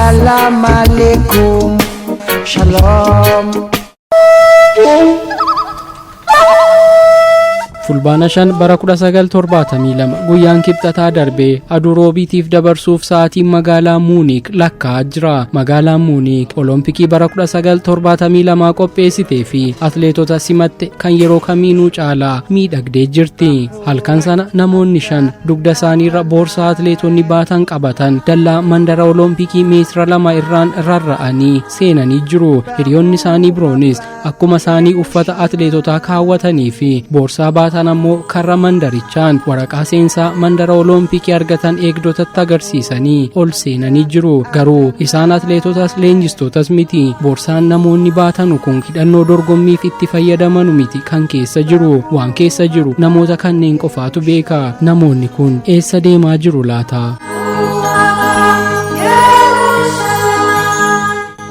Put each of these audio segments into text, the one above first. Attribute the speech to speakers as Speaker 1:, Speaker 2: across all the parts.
Speaker 1: Assalamu alaikum. Shalom.
Speaker 2: fulbaana 5 bara 1972 guyyaan kibxataa darbee aduu roobiitiif dabarsuuf sa'aatiin magaalaa Muunik lakkaa jira. Magaalaan Muunik olompikii bara 1972 qopheessitee fi atleetota simatte kan yeroo kamiinuu caalaa miidhagdee jirti. Halkan sana namoonni 5 dugda isaaniirra boorsaa atleetonni baatan qabatan dallaa mandara olompikii meetira 2 irraan rarra'anii seenanii jiru. Hiriyoonni isaanii biroonis akkuma isaanii uffata atleetotaa kaawwatanii fi boorsaa baatan ammoo karra mandarichaan waraqaa seensaa mandara olompikii argatan eegdotatti agarsiisanii ol seenanii jiru. Garuu isaan atleetotas leenjistootas miti. Boorsaan namoonni baatan kun hidhannoo dorgommiif itti fayyadaman miti kan keessa jiru. Waan keessa jiru namoota kanneen qofaatu beeka. Namoonni kun eessa deemaa jiru laata?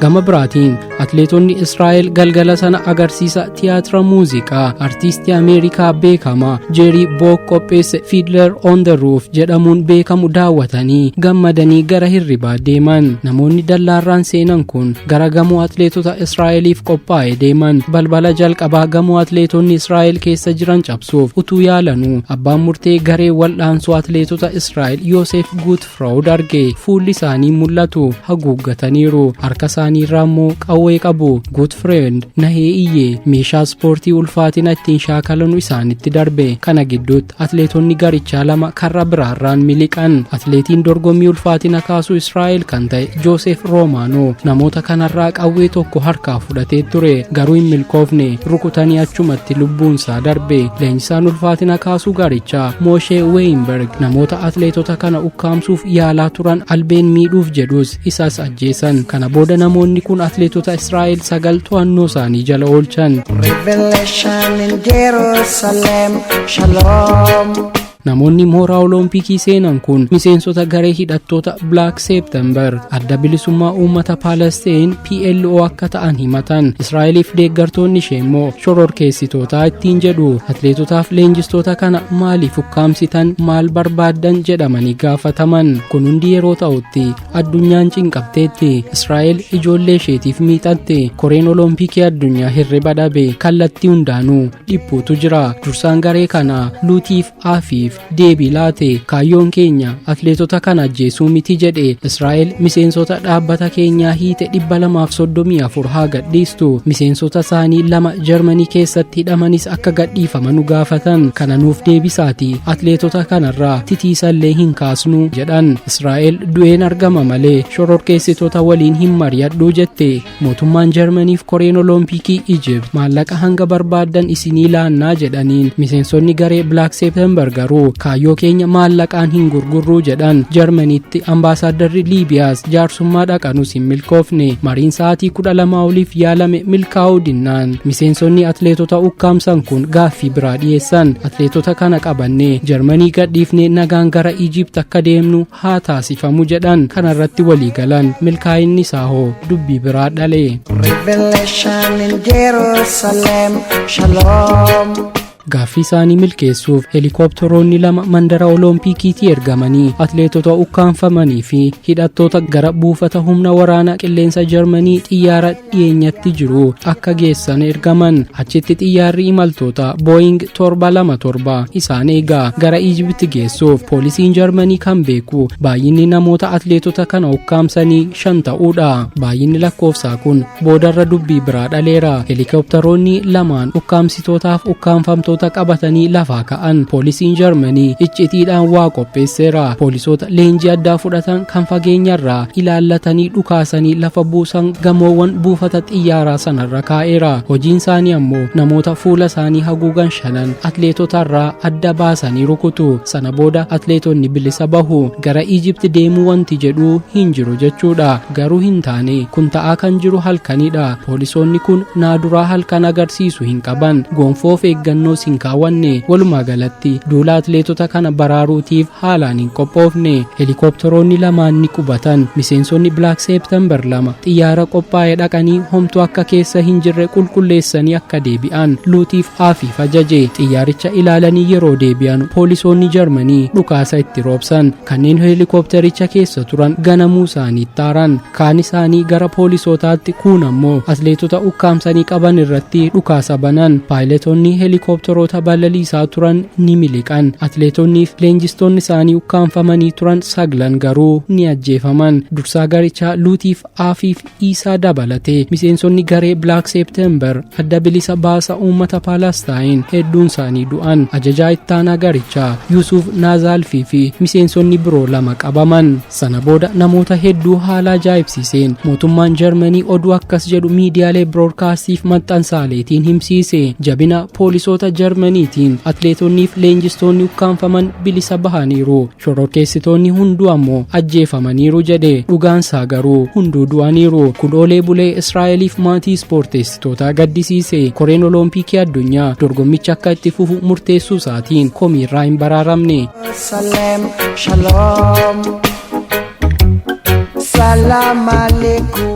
Speaker 2: Gama biraatiin atleetonni Israa'el galgala sana agarsiisa tiyaatira muuziqaa artiistii Ameerikaa beekamaa Jerry Book qopheesse Fiddler on the Roof jedhamuun beekamu daawwatanii gammadanii gara hirribaa deeman. Namoonni dallaarraan seenan kun gara gamoo atleetota Israa'eliif qophaa'e deeman. Balbala jalqabaa gamoo atleetonni Israa'el keessa jiran cabsuuf utuu yaalanuu abbaan murtee garee wal'aansoo atleetota Israa'el Yoosef Guutfraud arge. Fuulli isaanii mul'atu haguuggataniiru. Harka isaanii irraa immoo qawwee qabu. Guutfraud nahee iyyee meeshaa ispoortii ulfaatina ittiin shaakalan isaanitti darbe. Kana gidduutti atleetonni garichaa lama karra biraarraan miliqan. Atleetiin dorgommii ulfaatina kaasuu Israa'el kan ta'e Joosef Roomaanoo namoota kanarraa qawwee tokko harkaa fudhatee ture. Garuu hin milkoofne. Rukutanii achumatti lubbuunsaa darbe. Leenjisaan ulfaatina kaasuu garichaa Moshe Weinberg namoota atleetota kana ukkaamsuuf yaalaa turan albeen miidhuuf jedhus isas ajjeesan. Kana booda namoonni kun atleetota Israa'el 9 to'annoo isaanii jala oolchan.
Speaker 1: Revelation in Jerusalem. Shalom.
Speaker 2: Namoonni mooraa olompikii seenan kun miseensota garee hidhattoota Black September adda bilisummaa uummata Palestiin PLO akka ta'an himatan. Israa'eliif deeggartoonni ishee immoo shororkeessitoota ittiin jedhu. Atleetotaaf leenjistoota kana maaliif ukkaamsitan, maal barbaaddan jedhamanii gaafataman. Kun hundi yeroo ta'utti addunyaan cinqabteetti. Israa'el ijoollee isheetiif miixatte. Koreen olompikii addunyaa hirriba dhabe. Kallattii hundaanuu dhiphuutu jira. Dursaan garee kana Luutiif Aafiif deebii laate. Kaayyoon keenya atleetota kana ajjeesuu miti jedhe. Israa'el miseensota dhaabbata keenyaa hiite 234 haa gadhiistu. Miseensota isaanii 2 Jarmanii keessatti hidhamanis akka gadhiifaman gaafatan. Kana nuuf deebisaati atleetota kanarraa titiisallee hin kaasnu jedhan. Israa'el du'een argama malee shororkeessitoota waliin hin mari'adhu jette. Mootummaan Jarmaniif koreen olompikii Egypt maallaqa hanga barbaaddan isinii laannaa jedhaniin miseensonni garee Black September garuu kaayyoo keenya maallaqaan hin gurgurruu jedhan. Jarmaniitti ambaasaaddarri Liibiyaas jaarsummaa dhaqanus hin milkoofne. Mariin sa'aatii 12 oliif yaalame milkaa'uu dinnaan miseensonni atleetota ukkaamsan kun gaaffii biraa dhiyeessan. Atleetota kana qabannee Jarmanii gadhiifnee nagaan gara Ijipt akka deemnu haa taasifamu jedhan. Kanarratti walii galan. Milkaa'inni isaa hoo dubbii biraa dhale.
Speaker 1: Revelation in Jerusalem. Shalom.
Speaker 2: Gaaffii isaanii milkeessuuf helikoophiteroonni 2 mandara oloompikiitti ergamanii atleetota ukkaanfamanii fi hidhattoota gara buufata humna waraanaa qilleensa Jarmanii xiyyaara dhiyeenyatti jiru akka geessan ergaman. Achitti xiyyaarri imaltoota Boeing 727 isaan eegaa gara Ijipt geessuuf poolisiin Jarmanii kan beeku baay'inni namoota atleetota kana ukkaamsanii 5 ta'uudha. Baay'inni lakkoofsaa kun boodarra dubbii biraa dhaleera. Helikoophiteroonni 2 ukkaamsitootaaf ukkaanfamtoota qabatanii lafaa ka'an. Poolisiin Jarmanii iccitiidhaan waa qopheesseera. Poolisoota leenjii addaa fudhatan kan fageenyarraa ilaallatanii dhukaasanii lafa buusan gamoowwan buufata xiyyaaraa sanarra kaa'eera. Hojiin isaanii ammoo namoota fuula isaanii haguugan 5 atleetotarraa adda baasanii rukutu. Sana booda atleetonni bilisa bahu. Gara Ijipt deemuu wanti jedhu hin jiru jechuudha. Garuu hin taane kun ta'aa kan jiru halkanidha. Poolisoonni kun naaduraa halkan agarsiisu hin qaban. Gonfoof eeggannoo hin kaawwanne. Walumaa galatti duula atleetota kana baraaruutiif haalaan hin qophoofne. Helikopteroonni lamaan ni qubatan. Miseensonni Black September lama xiyyaara qophaa'ee dhaqanii homtuu akka keessa hin jirre qulqulleessanii akka deebi'an Luutiif Afiif ajaje. Xiyyaaricha ilaalanii yeroo deebi'an poolisoonni Jarmanii dhukaasa itti roobsan. Kanneen helikoptericha keessa turan ganamuu isaanii taaran. Kaan isaanii gara poolisootaatti kuun ammoo atleetota ukkaamsanii qaban irratti dhukaasa banan. Paayiletoonni helikopteroota balaliisaa turan ni miliqan. Atleetonniif leenjistoonni isaanii ukkaamfamanii turan saglan garuu ni ajjeefaman. Dursaa garichaa Luutiif Afiif Isaa dabalatee miseensonni garee Black September adda bilisa baasa uummata Palestine hedduun isaanii du'an. Ajajaa ittaanaa garichaa Yusuf Nazalfii fi miseensonni biroo lama qabaman. Sana booda namoota hedduu haala ajaa'ibsiiseen mootummaan Jarmanii oduu akkas jedhu miidiyaalee biroodkaastiif maxxansaaleetiin himsiise. Jabina poolisoota Jarmaniitiin atleetonniif leenjistoonni ukkaanfaman bilisa bahaniiru. Shororkeessitoonni hunduu ammoo ajjeefamaniiru jedhe. Dhugaansaa garuu hunduu du'aniiru. Kudhoolee bulee Israa'eliif maatii ispoorteessitootaa gaddisiise. Koreen Oloompiikii addunyaa dorgommicha akka itti fufu murteessuu isaatiin komiirraa hin baraaramne.
Speaker 1: Salam alaikum.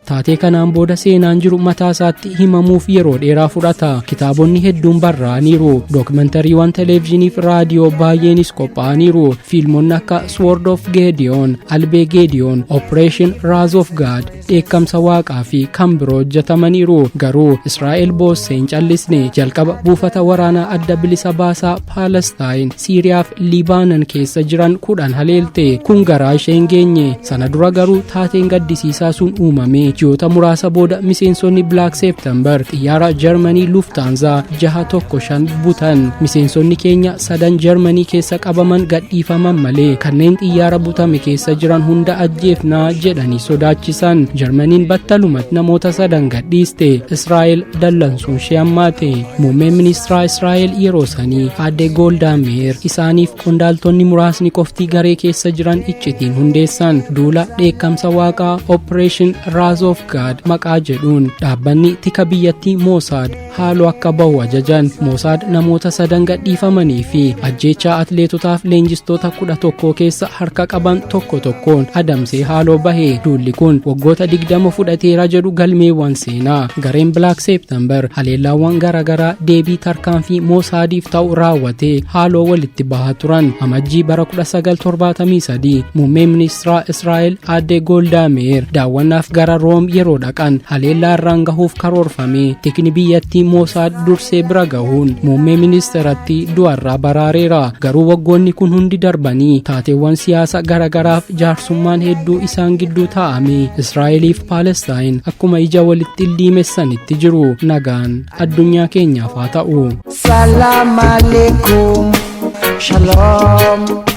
Speaker 2: Taatee kanaan booda seenaan jiru mataa isaatti himamuuf yeroo dheeraa fudhata. Kitaabonni hedduun barraa'aniiru. Dookumentaariiwwan televezyiiniif raadiyoo baay'eenis qophaa'aniiru. Fiilmonni akka Sword of Gideon, Albee Gideon, Operation Wrath of God, Dheekkamsa Waaqaa fi kan biroo hojjetamaniiru. Garuu Israa'el boossee hin callisne. Jalqaba buufata waraanaa adda bilisa baasaa Palestine, Siiriyaa fi Liibaanon keessa jiran 10 haleelte. Kun garaa ishee hin geenye. Sana dura garuu taateen gaddisiisaa sun uumame. Ji'oota muraasa booda miseensonni Black September xiyyaara Jarmanii Lufthansa 615 butan. Miseensonni keenya 3 Jarmanii keessa qabaman gadhiifaman malee kanneen xiyyaara butame keessa jiran hunda ajjeefnaa jedhanii sodaachisan. Jarmaniin battalumatti namoota 3 gadhiiste. Israa'el dallansuun ishee hammaate. Muummeen ministeera Israa'el yeroo sanii aadde Goldaa Meir isaaniif qondaaltonni muraasni qofti garee keessa jiran iccitiin hundeessan. Duula dheekkamsa waaqaa Operation Wrath of God maqaa jedhuun dhaabbanni tika biyyattii Mossad haaloo akka bahu ajajan. Mossad namoota 3 gadhiifamanii fi ajjeechaa atleetotaaf leenjistoota 11 keessa harka qaban tokko tokkoon adamsee haaloo bahe. Duulli kun waggoota 20 fudhateera jedhu galmeewwan seenaa. Gareen Black September haleellaawwan garaagaraa deebii tarkaanfii Mossadiif ta'u raawwatee haaloo walitti bahaa turan. Amajjii bara 1973 muummee ministeera Israa'el aadde Goldaa Meir daawwannaaf gara Room yeroo dhaqan haleellaa irraan gahuuf karoorfame. Tikni biyyattii Mossad dursee bira gahuun muummee ministeeratti du'arraa baraareera. Garuu waggoonni kun hundi darbanii taateewwan siyaasa garaagaraaf jaarsummaan hedduu isaan gidduu taa'ame. Israa'eliif Palestine akkuma ija walitti illiimessanitti jiru. Nagaan addunyaa keenyaaf haa ta'u.
Speaker 1: Salam alaikum. Shalom.